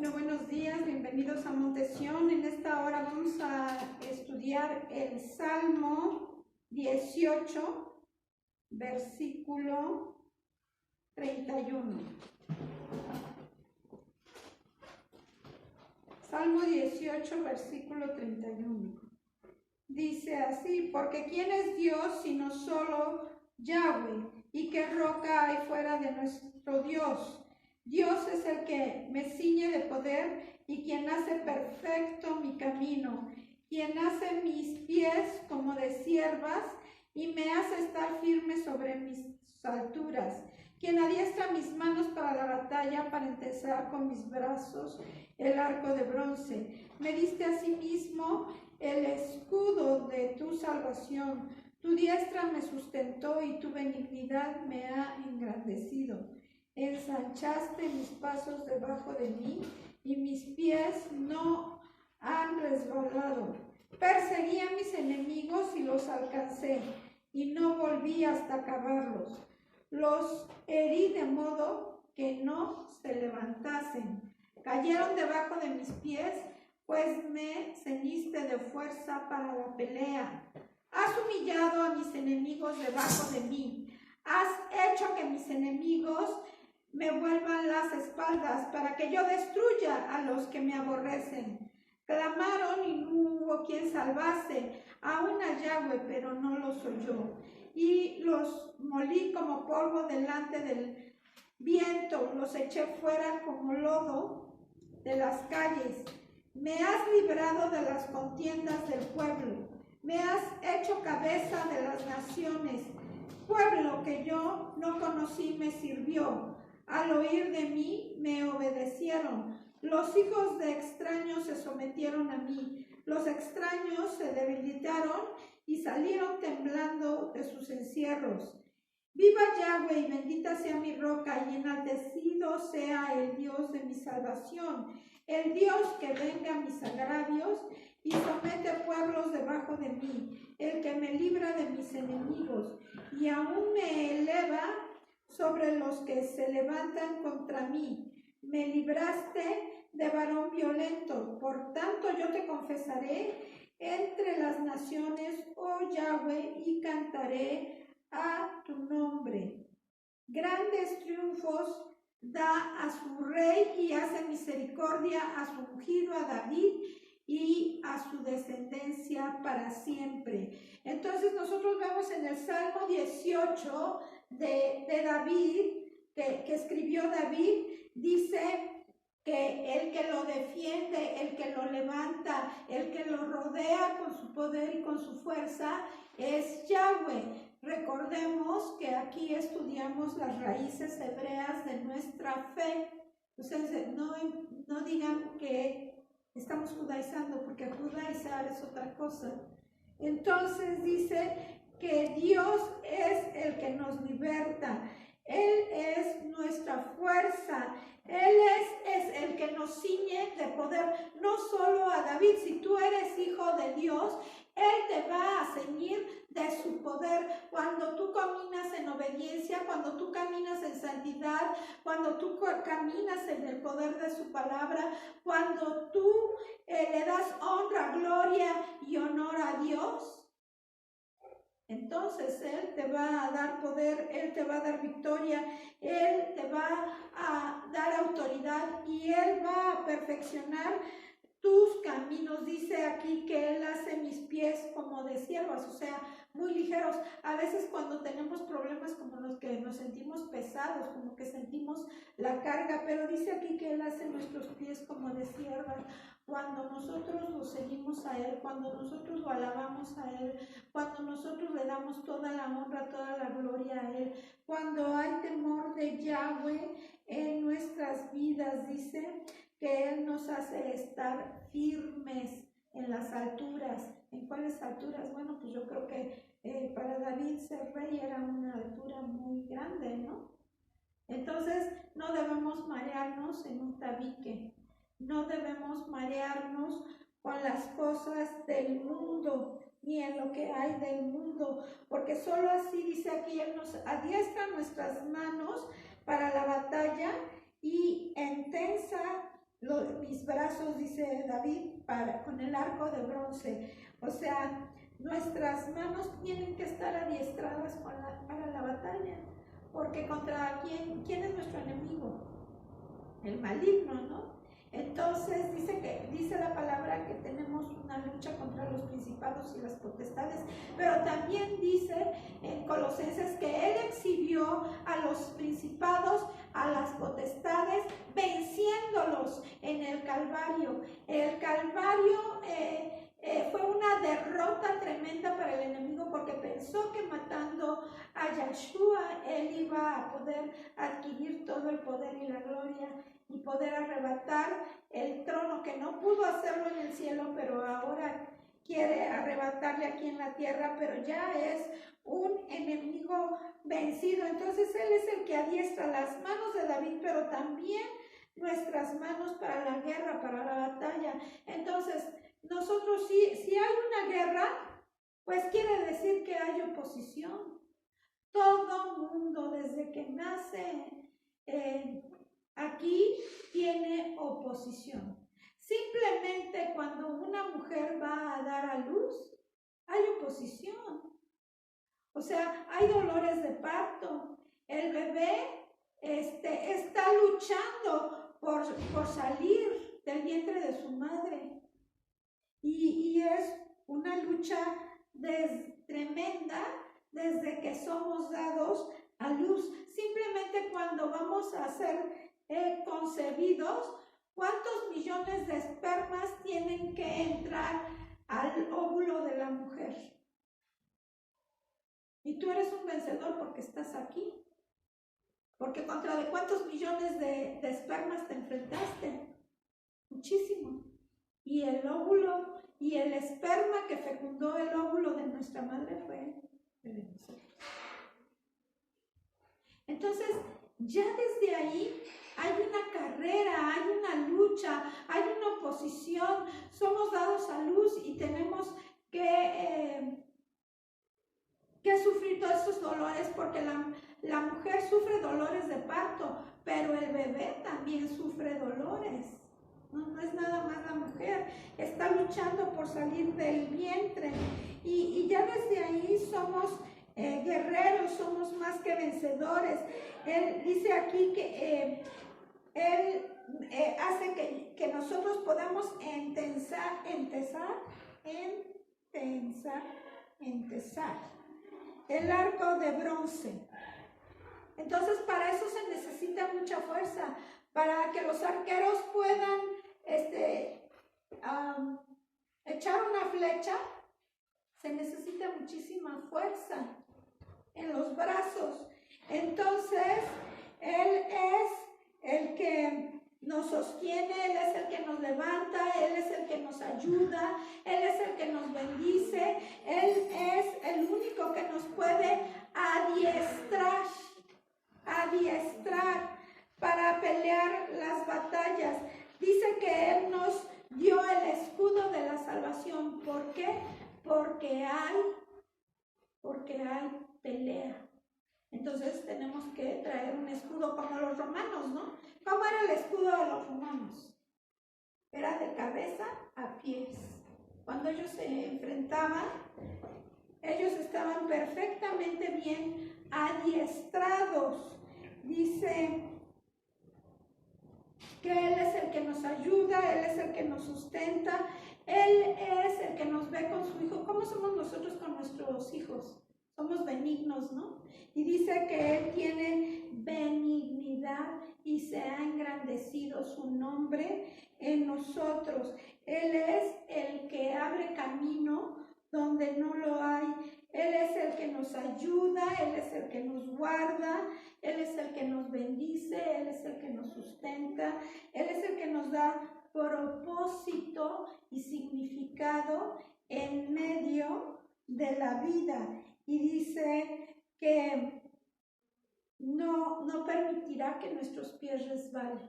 Bueno, buenos días, bienvenidos a Montesión. En esta hora vamos a estudiar el Salmo 18, versículo 31. Salmo 18, versículo 31. Dice así: porque ¿quién es Dios sino solo Yahweh? ¿Y qué roca hay fuera de nuestro Dios? Dios es el que me ciñe de poder y quien hace perfecto mi camino, quien hace mis pies como de ciervas y me hace estar firme sobre mis alturas, quien adiestra mis manos para la batalla, para entesar con mis brazos el arco de bronce. Me diste asimismo el escudo de tu salvación. Tu diestra me sustentó y tu benignidad me ha engrandecido. Ensanchaste mis pasos debajo de mí y mis pies no han resbalado. Perseguí a mis enemigos y los alcancé y no volví hasta acabarlos. Los herí de modo que no se levantasen. Cayeron debajo de mis pies, pues me ceñiste de fuerza para la pelea. Has humillado a mis enemigos debajo de mí. Has hecho que mis enemigos me vuelvan las espaldas para que yo destruya a los que me aborrecen. Clamaron y no hubo quien salvase, aún a Yahweh, pero no los oyó. Y los molí como polvo delante del viento, los eché fuera como lodo de las calles. Me has librado de las contiendas del pueblo, me has hecho cabeza de las naciones. Pueblo que yo no conocí me sirvió. Al oír de mí me obedecieron. Los hijos de extraños se sometieron a mí. Los extraños se debilitaron y salieron temblando de sus encierros. Viva Yahweh y bendita sea mi roca y enaltecido sea el Dios de mi salvación, el Dios que venga mis agravios y somete pueblos debajo de mí, el que me libra de mis enemigos y aún me eleva sobre los que se levantan contra mí. Me libraste de varón violento, por tanto yo te confesaré entre las naciones, oh Yahweh, y cantaré a tu nombre. Grandes triunfos da a su rey y hace misericordia a su ungido, a David, y a su descendencia para siempre. Entonces nosotros vemos en el Salmo 18 de David, que escribió David, dice que el que lo defiende, el que lo levanta, el que lo rodea con su poder y con su fuerza es Yahweh. Recordemos que aquí estudiamos las raíces hebreas de nuestra fe. Entonces no digan que estamos judaizando, porque judaizar es otra cosa. Entonces dice que Dios es el que nos liberta. Él es nuestra fuerza. Él es el que nos ciñe de poder. No solo a David, si tú eres hijo de Dios, Él te va a ceñir de su poder. Cuando tú caminas en obediencia, cuando tú caminas en santidad, cuando tú caminas en el poder de su palabra, cuando tú le das honra, gloria y honor a Dios, entonces Él te va a dar poder, Él te va a dar victoria, Él te va a dar autoridad y Él va a perfeccionar tus caminos. Dice aquí que Él hace mis pies como de ciervas, o sea, muy ligeros. A veces cuando tenemos problemas como los que nos sentimos pesados, como que sentimos la carga, pero dice aquí que Él hace nuestros pies como de ciervas. Cuando nosotros lo seguimos a Él, cuando nosotros lo alabamos a Él, cuando nosotros le damos toda la honra, toda la gloria a Él, cuando hay temor de Yahweh en nuestras vidas, dice que Él nos hace estar firmes en las alturas. ¿En cuáles alturas? Bueno, pues yo creo que para David ser rey era una altura muy grande, ¿no? Entonces no debemos marearnos en un tabique, no debemos marearnos con las cosas del mundo, ni en lo que hay del mundo, porque solo así, dice aquí, Él nos adiestra nuestras manos para la batalla y entensa mis brazos, dice David, con el arco de bronce. O sea, nuestras manos tienen que estar adiestradas para la batalla, porque contra ¿quién es nuestro enemigo? El maligno, ¿no? Entonces dice la palabra que tenemos una lucha contra los principados y las potestades, pero también dice en Colosenses que Él exhibió a los principados, a las potestades, venciéndolos en el Calvario. El Calvario fue una derrota tremenda para el enemigo, porque pensó que matando a Yahshua él iba a poder adquirir todo el poder y la gloria y poder arrebatar el trono, que no pudo hacerlo en el cielo, pero ahora quiere arrebatarle aquí en la tierra, pero ya es un enemigo vencido. Entonces Él es el que adiestra las manos de David, pero también nuestras manos para la guerra, para la batalla. Entonces, nosotros si hay una guerra, pues quiere decir que hay oposición. Todo mundo desde que nace aquí tiene oposición. Simplemente cuando una mujer va a dar a luz, hay oposición. O sea, hay dolores de parto. El bebé está luchando por salir del vientre de su madre. Y es una lucha tremenda desde que somos dados a luz. Simplemente cuando vamos a ser concebidos, ¿cuántos millones de espermas tienen que entrar al óvulo de la mujer? Y tú eres un vencedor porque estás aquí. Porque contra de cuántos millones de espermas te enfrentaste. Muchísimo. Y el óvulo y el esperma que fecundó el óvulo de nuestra madre fue el de nosotros. Entonces, ya desde ahí hay una carrera, hay una lucha, hay una oposición. Somos dados a luz y tenemos que sufrir todos esos dolores, porque la mujer sufre dolores de parto, pero el bebé también sufre dolores. No es nada más la mujer, está luchando por salir del vientre. Y ya desde ahí somos guerreros, somos más que vencedores. Él dice aquí que Él hace que nosotros podamos entesar el arco de bronce. Entonces, para eso se necesita mucha fuerza, para que los arqueros puedan echar una flecha. Se necesita muchísima fuerza en los brazos. Entonces, Él es el que nos sostiene, Él es el que nos levanta, Él es el que nos ayuda, Él es el que nos bendice, Él es el único que nos puede adiestrar para pelear las batallas. Dice que Él nos dio el escudo de la salvación. ¿Por qué? Porque hay pelea. Entonces tenemos que traer un escudo como los romanos, ¿no? ¿Cómo era el escudo de los romanos? Era de cabeza a pies. Cuando ellos se enfrentaban, ellos estaban perfectamente bien adiestrados. Dice que Él es el que nos ayuda, Él es el que nos sustenta, Él es el que nos ve con su Hijo. ¿Cómo somos nosotros con nuestros hijos? Somos benignos, ¿no? Y dice que Él tiene benignidad y se ha engrandecido su nombre en nosotros. Él es el que abre camino donde no lo hay. Él es el que nos ayuda, Él es el que nos guarda, Él es el que nos bendice, Él es el que nos sustenta, Él es el que nos da propósito y significado en medio de la vida. Y dice que no permitirá que nuestros pies resbalen.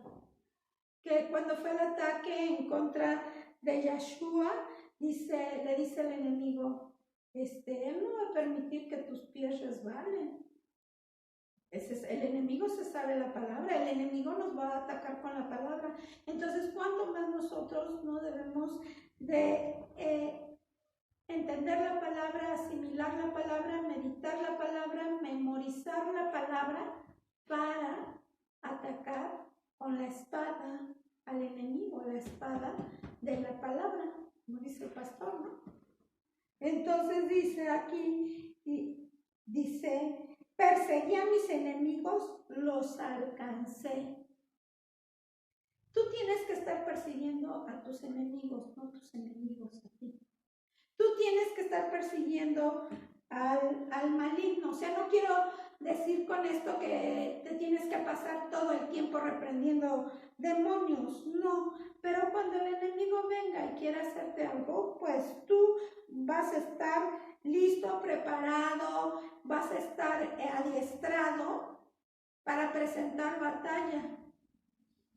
Que cuando fue el ataque en contra de Yahshua, le dice el enemigo, Él no va a permitir que tus pies resbalen. El enemigo se sabe la palabra, el enemigo nos va a atacar con la palabra. Entonces, ¿cuánto nosotros no debemos de entender la palabra, asimilar la palabra, meditar la palabra, memorizar la palabra para atacar con la espada al enemigo, la espada de la palabra, como dice el pastor, ¿no? Entonces dice aquí, dice, perseguí a mis enemigos, los alcancé. Tú tienes que estar persiguiendo a tus enemigos, no tus enemigos a ti. Tú tienes que estar persiguiendo al maligno. O sea, no quiero decir con esto que te tienes que pasar todo el tiempo reprendiendo demonios, no. Pero cuando el enemigo venga y quiera hacerte algo, pues tú vas a estar listo, preparado, vas a estar adiestrado para presentar batalla.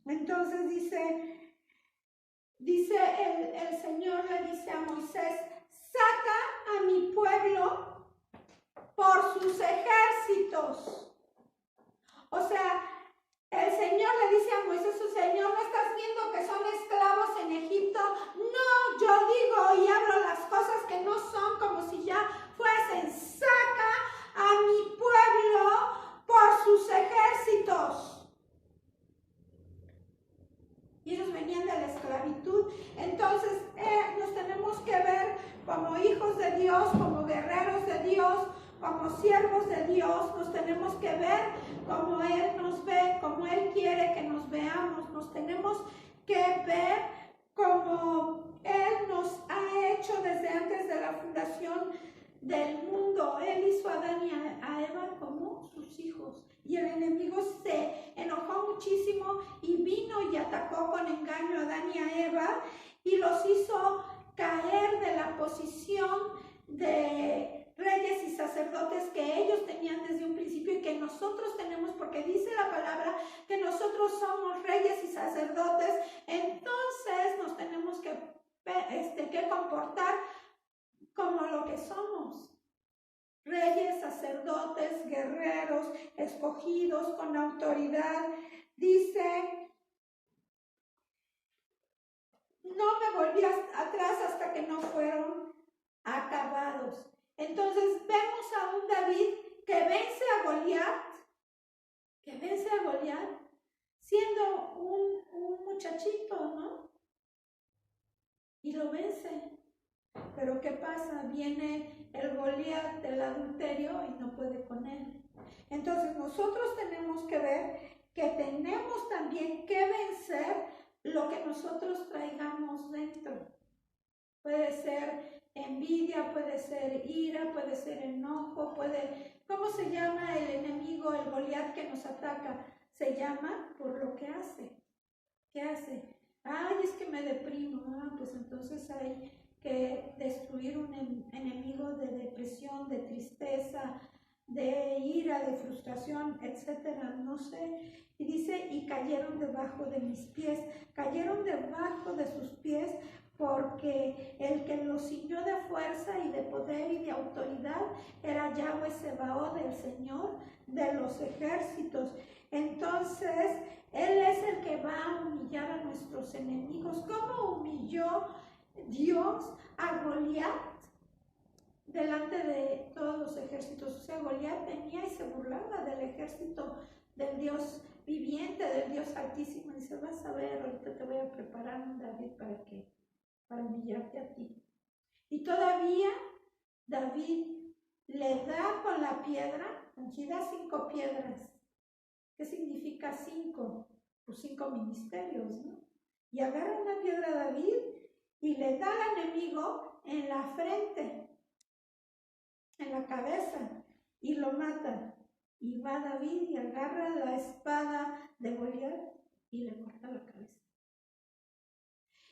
Entonces dice el Señor, le dice a Moisés, saca a mi pueblo por sus ejércitos. O sea, el Señor le dice a Moisés, su Señor, ¿no estás viendo que son esclavos en Egipto? No, yo digo y hablo las cosas que no son como si ya fuesen. Saca a mi pueblo por sus ejércitos. Y ellos venían de la esclavitud. Entonces nos tenemos que ver como hijos de Dios, como guerreros de Dios, como siervos de Dios. Nos tenemos que ver como Él nos ve, como Él quiere que nos veamos. Nos tenemos que ver como Él nos ha hecho desde antes de la fundación del mundo. Él hizo a Adán y a Eva como sus hijos. Y el enemigo se enojó muchísimo y vino y atacó con engaño a Adán y a Eva y los hizo caer de la posición de reyes y sacerdotes que ellos tenían desde un principio y que nosotros tenemos, porque dice la palabra que nosotros somos reyes y sacerdotes. Entonces nos tenemos que comportar como lo que somos. Reyes, sacerdotes, guerreros, escogidos con autoridad. Dice, no me volví atrás hasta que no fueron acabados. Entonces vemos a un David que vence a Goliat, siendo un muchachito, ¿no? Y lo vence. Pero ¿qué pasa? Viene el Goliat del adulterio y no puede con él. Entonces nosotros tenemos que ver que tenemos también que vencer lo que nosotros traigamos dentro. Puede ser envidia, puede ser ira, puede ser enojo, ¿cómo se llama el enemigo, el Goliat que nos ataca? Se llama por lo que hace. ¿Qué hace? Ay, es que me deprimo. Pues entonces hay que destruir un enemigo de depresión, de tristeza, de ira, de frustración, etcétera, no sé. Y dice, y cayeron debajo de mis pies, cayeron debajo de sus pies, porque el que los ciñó de fuerza y de poder y de autoridad era Yahweh Sebaot, el Señor de los ejércitos. Entonces, Él es el que va a humillar a nuestros enemigos. ¿Cómo humilló Dios a Goliat delante de todos los ejércitos? O sea, Goliat venía y se burlaba del ejército del Dios viviente, del Dios altísimo. Y dice, vas a ver, ahorita te voy a preparar un David para humillarte a ti. Y todavía David le da con la piedra, aquí da 5 piedras. ¿Qué significa 5? Pues 5 ministerios, ¿no? Y agarra una piedra a David y le da al enemigo en la frente, en la cabeza, y lo mata. Y va David y agarra la espada de Goliat y le corta la cabeza.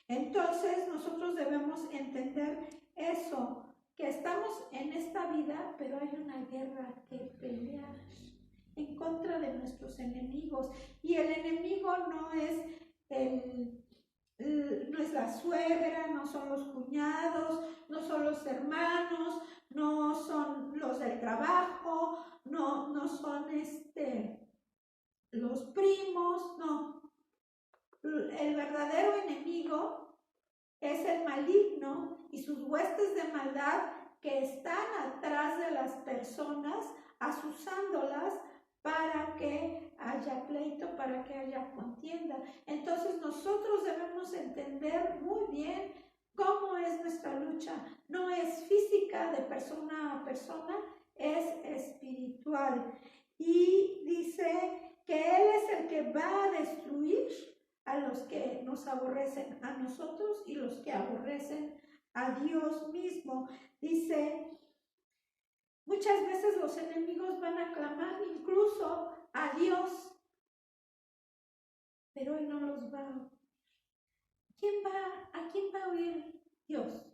Entonces nosotros debemos entender eso, que estamos en esta vida, pero hay una guerra que pelear en contra de nuestros enemigos. Y el enemigo no es no es la suegra, no son los cuñados, no son los hermanos, no son los del trabajo, no son los primos, no. El verdadero enemigo es el maligno y sus huestes de maldad que están atrás de las personas, asusándolas para que haya pleito, para que haya contienda. Entonces nosotros debemos entender muy bien cómo es nuestra lucha. No es física de persona a persona, es espiritual. Y dice que Él es el que va a destruir a los que nos aborrecen a nosotros y los que aborrecen a Dios mismo. Dice, muchas veces los enemigos van a clamar incluso a Dios, pero Él no los va a oír. ¿A quién va a oír Dios?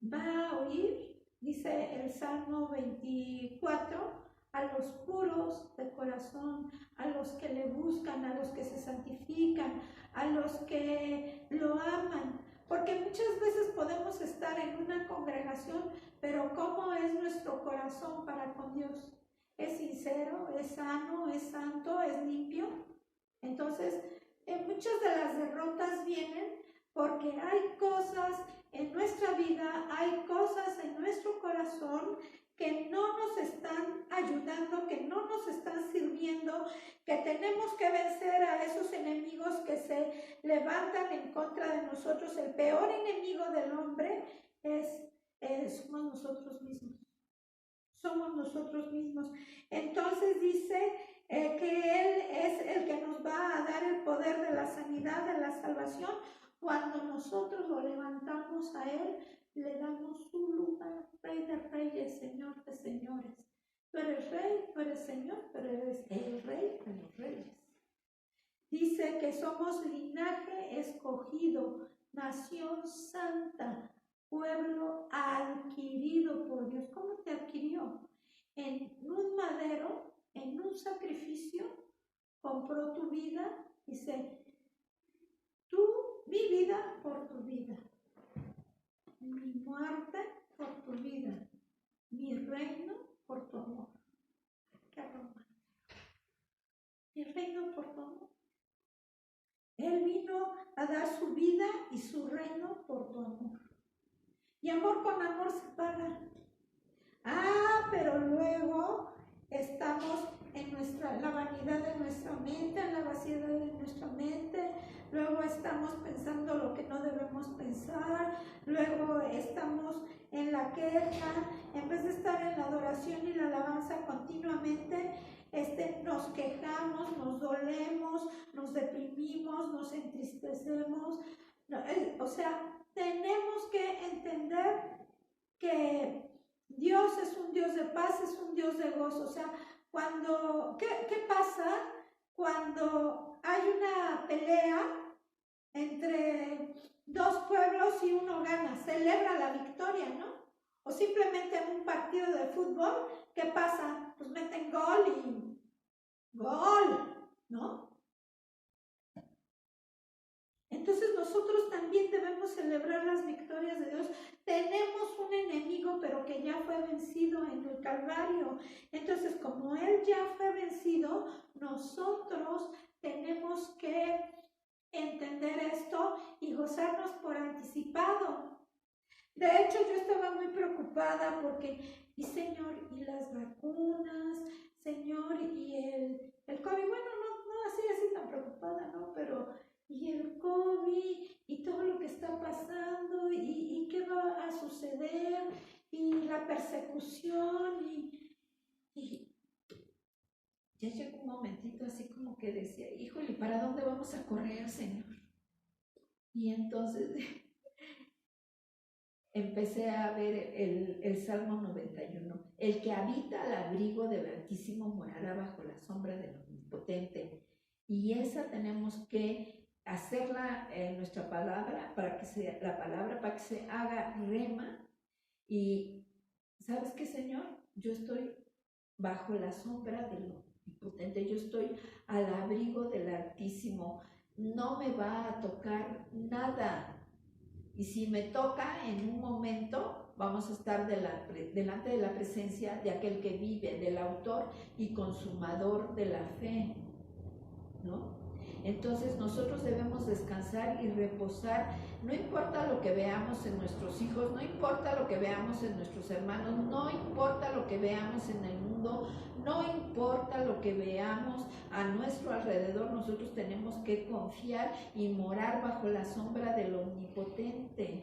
Va a oír, dice el Salmo 24, a los puros de corazón, a los que le buscan, a los que se santifican, a los que lo aman. Porque muchas veces podemos estar en una congregación, pero ¿cómo es nuestro corazón para con Dios? ¿Es sincero? ¿Es sano? ¿Es santo? ¿Es limpio? Entonces, muchas de las derrotas vienen porque hay cosas en nuestra vida, hay cosas en nuestro corazón que no nos están ayudando, que no nos están sirviendo, que tenemos que vencer a esos enemigos que se levantan en contra de nosotros. El peor enemigo del hombre somos nosotros mismos. Somos nosotros mismos. Entonces dice que Él es el que nos va a dar el poder de la sanidad, de la salvación. Cuando nosotros lo levantamos a Él, le damos su lugar, Rey de reyes, Señor de señores. Tú eres Rey, tú eres Señor, pero eres el Rey de los reyes. Dice que somos linaje escogido, nación santa, pueblo adquirido por Dios. ¿Cómo te adquirió? En un madero, en un sacrificio, compró tu vida. Dice, mi vida por tu vida, mi muerte por tu vida, mi reino por tu amor. Qué romántico. Mi reino por tu amor. Él vino a dar su vida y su reino por tu amor. Y amor con amor se paga. Pero luego estamos en la vanidad de nuestra mente, en la vaciedad de nuestra mente. Luego estamos pensando lo que no debemos pensar. Luego estamos en la queja. En vez de estar en la adoración y la alabanza continuamente, nos quejamos, nos dolemos, nos deprimimos, nos entristecemos. O sea, tenemos que entender que Dios es un Dios de paz, es un Dios de gozo. O sea, ¿qué pasa cuando hay una pelea entre dos pueblos y uno gana? Celebra la victoria, ¿no? O simplemente en un partido de fútbol, ¿qué pasa? Pues meten gol y gol, ¿no? Entonces nosotros también debemos celebrar las victorias de Dios. Tenemos un enemigo, pero que ya fue vencido en el Calvario. Entonces, como Él ya fue vencido, nosotros tenemos que entender esto y gozarnos por anticipado. De hecho, yo estaba muy preocupada porque, y Señor, y las vacunas, Señor, y el COVID, bueno, no así tan preocupada, ¿no? Pero y el COVID y todo lo que está pasando y qué va a suceder y la persecución y ya llegó un momentito así como que decía, híjole, ¿para dónde vamos a correr, Señor? Y entonces empecé a ver el Salmo 91, el que habita al abrigo del Altísimo morará bajo la sombra del Omnipotente. Y esa tenemos que hacerla en nuestra palabra para que se haga rema. Y ¿sabes qué, Señor? Yo estoy bajo la sombra del Omnipotente, yo estoy al abrigo del Altísimo, no me va a tocar nada. Y si me toca en un momento, vamos a estar delante de la presencia de aquel que vive, del autor y consumador de la fe, ¿no? Entonces nosotros debemos descansar y reposar. No importa lo que veamos en nuestros hijos, no importa lo que veamos en nuestros hermanos, no importa lo que veamos en el mundo, no importa lo que veamos a nuestro alrededor, nosotros tenemos que confiar y morar bajo la sombra del Omnipotente,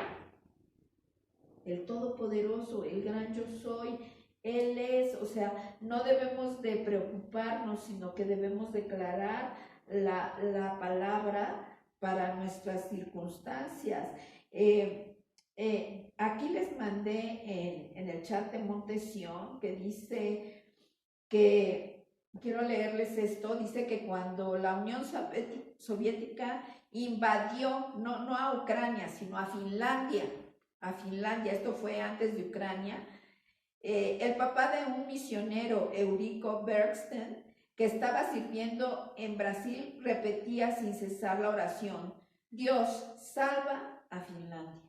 el Todopoderoso, el gran yo soy. Él es, o sea, no debemos de preocuparnos, sino que debemos declarar la palabra para nuestras circunstancias. Aquí les mandé en el chat de Monte Sión que dice que, quiero leerles esto, dice que cuando la Unión Soviética invadió, no a Ucrania, sino a Finlandia, esto fue antes de Ucrania, el papá de un misionero, Eurico Bergsten, que estaba sirviendo en Brasil, repetía sin cesar la oración: Dios, salva a Finlandia.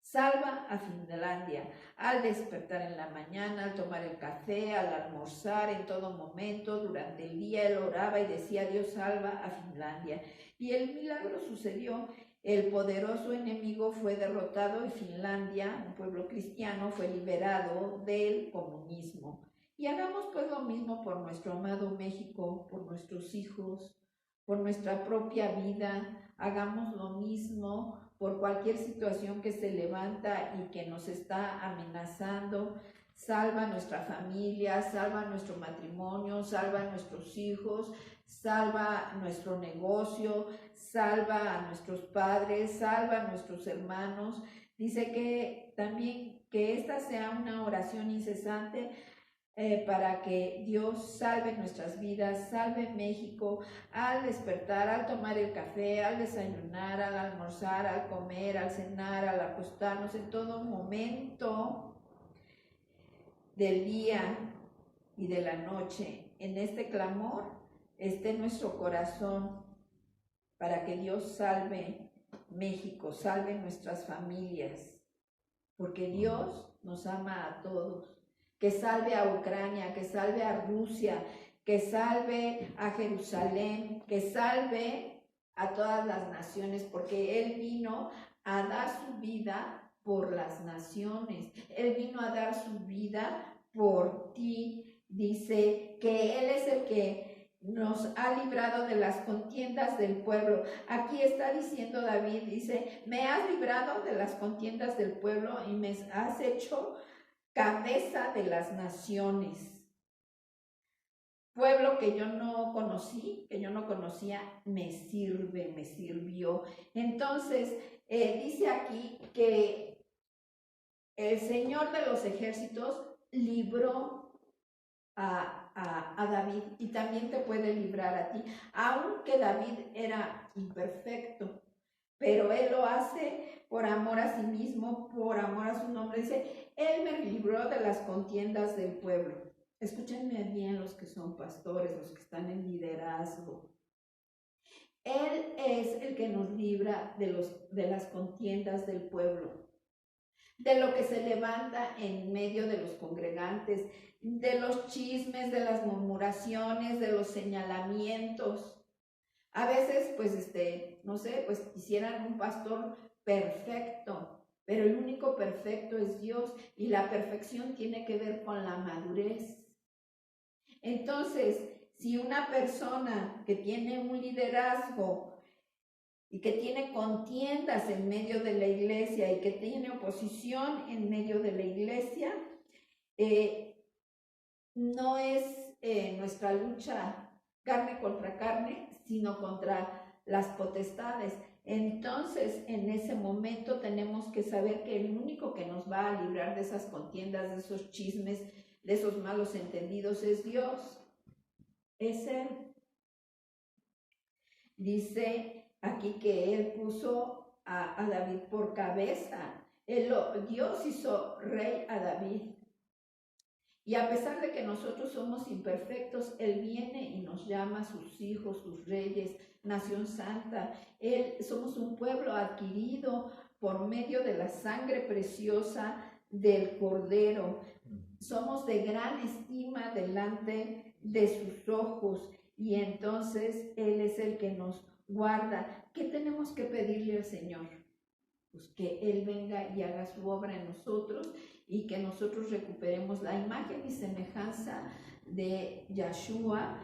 Salva a Finlandia. Al despertar en la mañana, al tomar el café, al almorzar, en todo momento, durante el día, él oraba y decía: Dios, salva a Finlandia. Y el milagro sucedió. El poderoso enemigo fue derrotado y Finlandia, un pueblo cristiano, fue liberado del comunismo. Y hagamos pues lo mismo por nuestro amado México, por nuestros hijos, por nuestra propia vida. Hagamos lo mismo por cualquier situación que se levanta y que nos está amenazando. Salva a nuestra familia, salva a nuestro matrimonio, salva a nuestros hijos, salva nuestro negocio, salva a nuestros padres, salva a nuestros hermanos. Dice que también que esta sea una oración incesante para que Dios salve nuestras vidas, salve México, al despertar, al tomar el café, al desayunar, al almorzar, al comer, al cenar, al acostarnos, en todo momento del día y de la noche. En este clamor esté nuestro corazón para que Dios salve México, salve nuestras familias, porque Dios nos ama a todos. Que salve a Ucrania, que salve a Rusia, que salve a Jerusalén, que salve a todas las naciones, porque Él vino a dar su vida por las naciones. Él vino a dar su vida por ti. Dice que Él es el que nos ha librado de las contiendas del pueblo. Aquí está diciendo David, dice: me has librado de las contiendas del pueblo y me has hecho cabeza de las naciones. Pueblo que yo no conocí, que yo no conocía, me sirve, me sirvió. Entonces, dice aquí que el Señor de los ejércitos libró a David y también te puede librar a ti, aunque David era imperfecto, pero él lo hace por amor a sí mismo, por amor a su nombre. Dice: Él me libró de las contiendas del pueblo. Escúchenme bien los que son pastores, los que están en liderazgo. Él es el que nos libra de las contiendas del pueblo, de lo que se levanta en medio de los congregantes, de los chismes, de las murmuraciones, de los señalamientos. A veces, pues, no sé, pues quisieran un pastor perfecto, pero el único perfecto es Dios y la perfección tiene que ver con la madurez. Entonces, si una persona que tiene un liderazgo y que tiene contiendas en medio de la iglesia y que tiene oposición en medio de la iglesia, no es nuestra lucha carne contra carne, sino contra las potestades. Entonces, en ese momento tenemos que saber que el único que nos va a librar de esas contiendas, de esos chismes, de esos malos entendidos, es Dios. Es Él. Dice aquí que Él puso a David por cabeza. Dios hizo rey a David. Y a pesar de que nosotros somos imperfectos, Él viene y nos llama sus hijos, sus reyes, nación santa. Somos un pueblo adquirido por medio de la sangre preciosa del Cordero. Somos de gran estima delante de sus ojos. y entonces Él es el que nos guarda. ¿Qué tenemos que pedirle al Señor? Pues que Él venga y haga su obra en nosotros y que nosotros recuperemos la imagen y semejanza de Yahshua,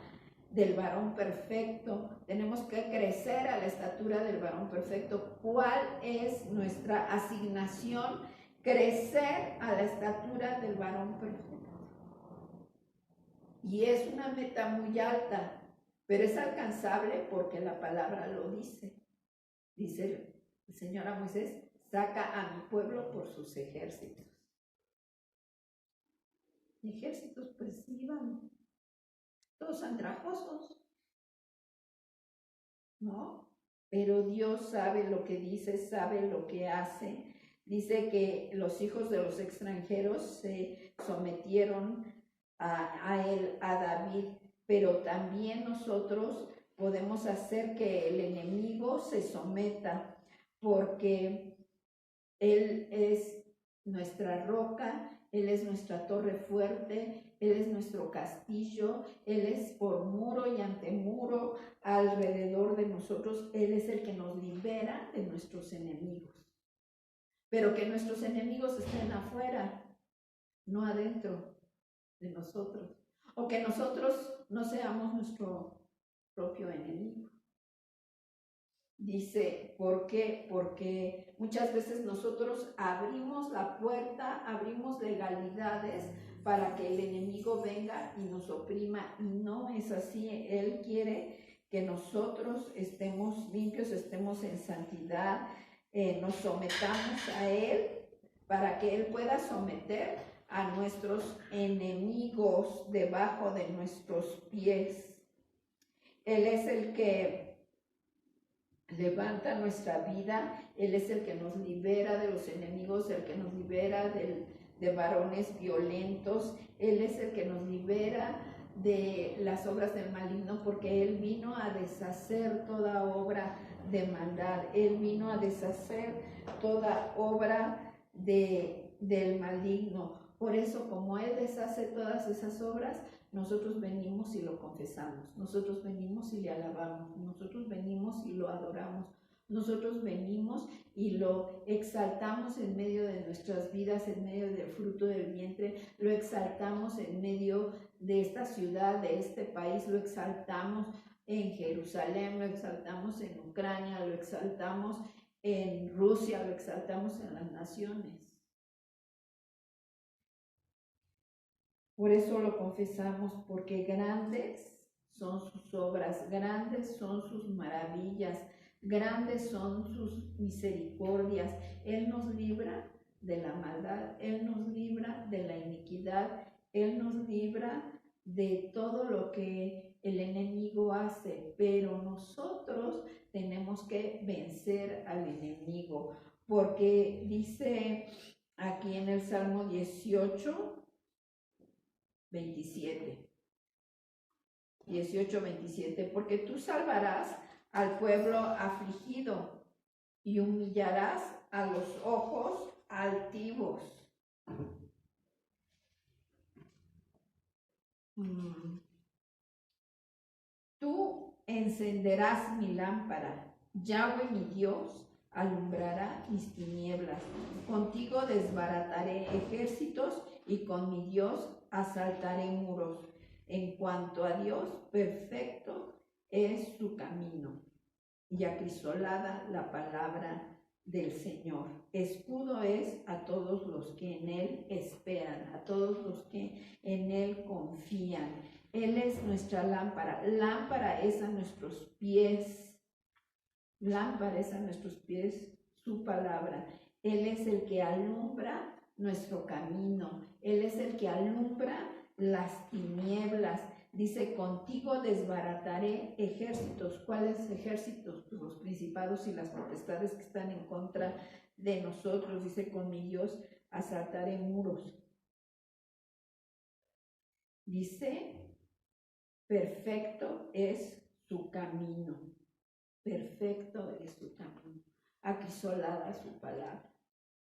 del varón perfecto. Tenemos que crecer a la estatura del varón perfecto. ¿Cuál es nuestra asignación? Crecer a la estatura del varón perfecto. Y es una meta muy alta, pero es alcanzable porque la palabra lo dice. Dice el Señor a Moisés: saca a mi pueblo por sus ejércitos. Ejércitos pues iban todos andrajosos, ¿no? Pero Dios sabe lo que dice, sabe lo que hace. Dice que los hijos de los extranjeros se sometieron a él, a David, pero también nosotros podemos hacer que el enemigo se someta, porque Él es nuestra roca, Él es nuestra torre fuerte, Él es nuestro castillo, Él es por muro y antemuro alrededor de nosotros. Él es el que nos libera de nuestros enemigos. Pero que nuestros enemigos estén afuera, no adentro de nosotros. O que nosotros no seamos nuestro propio enemigo. Dice, ¿por qué? Porque muchas veces nosotros abrimos la puerta, abrimos legalidades para que el enemigo venga y nos oprima, y no es así. Él quiere que nosotros estemos limpios, estemos en santidad, nos sometamos a Él para que Él pueda someter a nuestros enemigos debajo de nuestros pies. Él es el que levanta nuestra vida, Él es el que nos libera de los enemigos, el que nos libera de varones violentos, Él es el que nos libera de las obras del maligno, porque Él vino a deshacer toda obra de maldad, Él vino a deshacer toda obra del maligno. Por eso, como Él deshace todas esas obras, nosotros venimos y lo confesamos, nosotros venimos y le alabamos, nosotros venimos y lo adoramos, nosotros venimos y lo exaltamos en medio de nuestras vidas, en medio del fruto del vientre, lo exaltamos en medio de esta ciudad, de este país, lo exaltamos en Jerusalén, lo exaltamos en Ucrania, lo exaltamos en Rusia, lo exaltamos en las naciones. Por eso lo confesamos, porque grandes son sus obras, grandes son sus maravillas, grandes son sus misericordias. Él nos libra de la maldad, Él nos libra de la iniquidad, Él nos libra de todo lo que el enemigo hace, pero nosotros tenemos que vencer al enemigo, porque dice aquí en el Salmo 18, 27, 27, porque tú salvarás al pueblo afligido y humillarás a los ojos altivos. Tú encenderás mi lámpara, Yahweh mi Dios alumbrará mis tinieblas. Contigo desbarataré ejércitos y con mi Dios asaltaré muros. En cuanto a Dios, perfecto es su camino y acrisolada la palabra del Señor. Escudo es a todos los que en Él esperan, a todos los que en Él confían. Él es nuestra lámpara. Lámpara es a nuestros pies. Lámpara es a nuestros pies su palabra. Él es el que alumbra nuestro camino. Él es el que alumbra las tinieblas. Dice, contigo desbarataré ejércitos. ¿Cuáles ejércitos? Pues los principados y las potestades que están en contra de nosotros. Dice, con mi Dios asaltaré muros. Dice, perfecto es su camino. Perfecto es su camino. Acrisolada su palabra.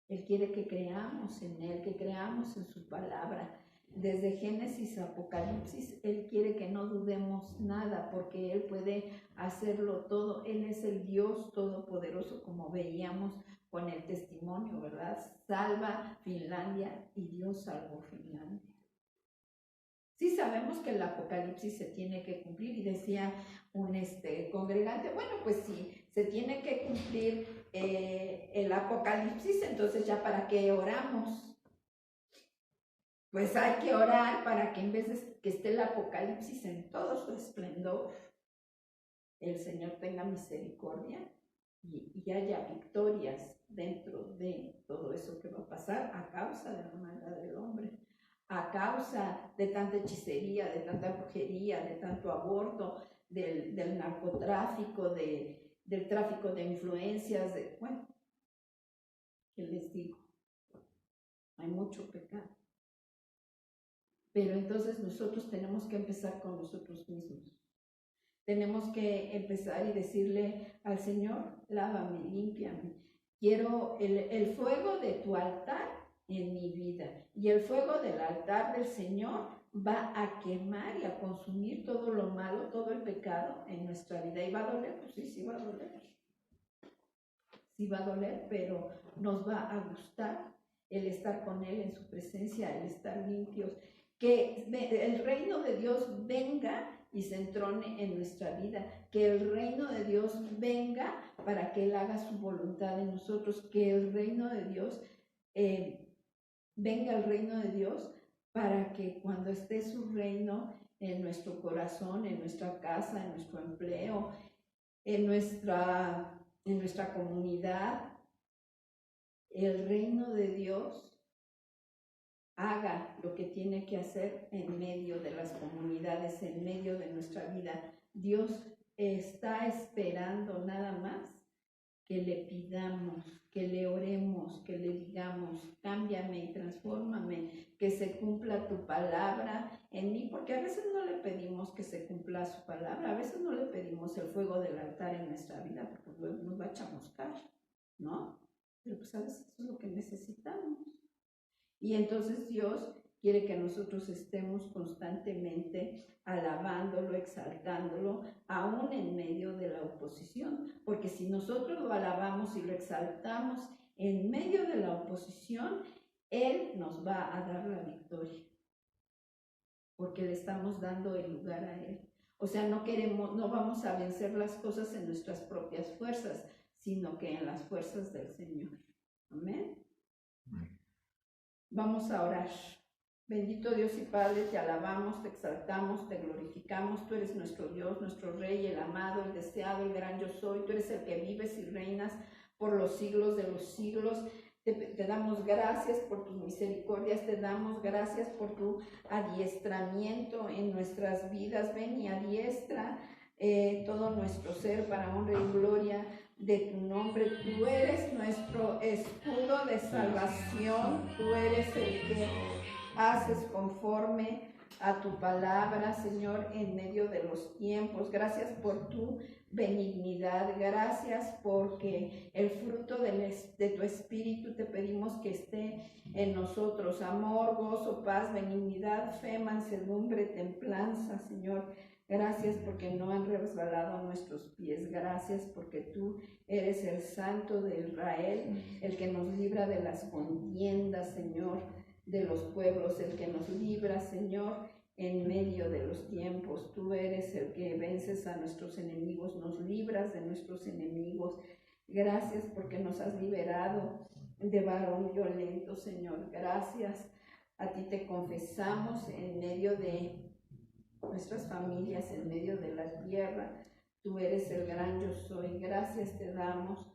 Él quiere que creamos en Él, que creamos en su palabra. desde Génesis a Apocalipsis, Él quiere que no dudemos nada, porque Él puede hacerlo todo. Él es el Dios todopoderoso, como veíamos con el testimonio, ¿verdad? Salva Finlandia y Dios salvó Finlandia. Sí sabemos que el Apocalipsis se tiene que cumplir, y decía un congregante, bueno, pues si se tiene que cumplir el Apocalipsis, entonces ya para qué oramos. Pues hay que orar para que en vez de que esté el Apocalipsis en todo su esplendor, el Señor tenga misericordia y haya victorias dentro de todo eso que va a pasar a causa de la maldad del hombre, a causa de tanta hechicería, de tanta brujería, de tanto aborto, del narcotráfico, del tráfico de influencias, bueno, ¿qué les digo? Hay mucho pecado. Pero entonces nosotros tenemos que empezar con nosotros mismos. Tenemos que empezar y decirle al Señor, lávame, límpiame. Quiero el fuego de tu altar en mi vida. Y el fuego del altar del Señor va a quemar y a consumir todo lo malo, todo el pecado en nuestra vida. ¿Y va a doler? Pues sí va a doler. Sí va a doler, pero nos va a gustar el estar con Él en su presencia, el estar limpios. Que el reino de Dios venga y se entrone en nuestra vida, que el reino de Dios venga para que Él haga su voluntad en nosotros, que el reino de Dios, venga el reino de Dios para que cuando esté su reino en nuestro corazón, en nuestra casa, en nuestro empleo, en nuestra comunidad, el reino de Dios haga lo que tiene que hacer en medio de las comunidades, en medio de nuestra vida. Dios está esperando nada más que le pidamos, que le oremos, que le digamos, cámbiame y transfórmame, que se cumpla tu palabra en mí, porque a veces no le pedimos que se cumpla su palabra, a veces no le pedimos el fuego del altar en nuestra vida, porque luego nos va a chamuscar, ¿no? Pero pues a veces eso es lo que necesitamos. Y entonces Dios quiere que nosotros estemos constantemente alabándolo, exaltándolo, aún en medio de la oposición. Porque si nosotros lo alabamos y lo exaltamos en medio de la oposición, Él nos va a dar la victoria. Porque le estamos dando el lugar a Él. O sea, no vamos a vencer las cosas en nuestras propias fuerzas, sino que en las fuerzas del Señor. Amén. Vamos a orar. Bendito Dios y Padre, te alabamos, te exaltamos, te glorificamos. Tú eres nuestro Dios, nuestro Rey, el amado, el deseado, el gran yo soy. Tú eres el que vives y reinas por los siglos de los siglos. Te damos gracias por tus misericordias, te damos gracias por tu adiestramiento en nuestras vidas. Ven y adiestra todo nuestro ser para honra y gloria de tu nombre. Tú eres nuestro escudo de salvación, tú eres el que haces conforme a tu palabra, Señor, en medio de los tiempos. Gracias por tu benignidad, gracias porque el fruto de tu espíritu te pedimos que esté en nosotros: amor, gozo, paz, benignidad, fe, mansedumbre, templanza, Señor. Gracias porque no han resbalado nuestros pies. Gracias porque tú eres el Santo de Israel, el que nos libra de las contiendas, Señor, de los pueblos, el que nos libra, Señor, en medio de los tiempos. Tú eres el que vences a nuestros enemigos, nos libras de nuestros enemigos. Gracias porque nos has liberado de varón violento, Señor. Gracias. A ti te confesamos en medio de nuestras familias, en medio de la tierra. Tú eres el gran yo soy. Gracias te damos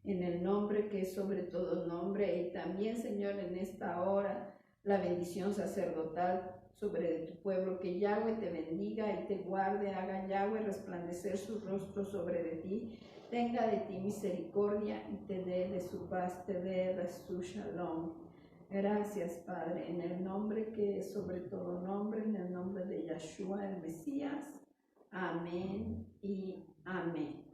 en el nombre que es sobre todo nombre, y también, Señor, en esta hora la bendición sacerdotal sobre tu pueblo. Que Yahweh te bendiga y te guarde, haga Yahweh resplandecer su rostro sobre de ti, tenga de ti misericordia y te dé de su paz, te dé de su shalom. Gracias, Padre, en el nombre que es sobre todo nombre, en el nombre de Yeshua, el Mesías. Amén y amén.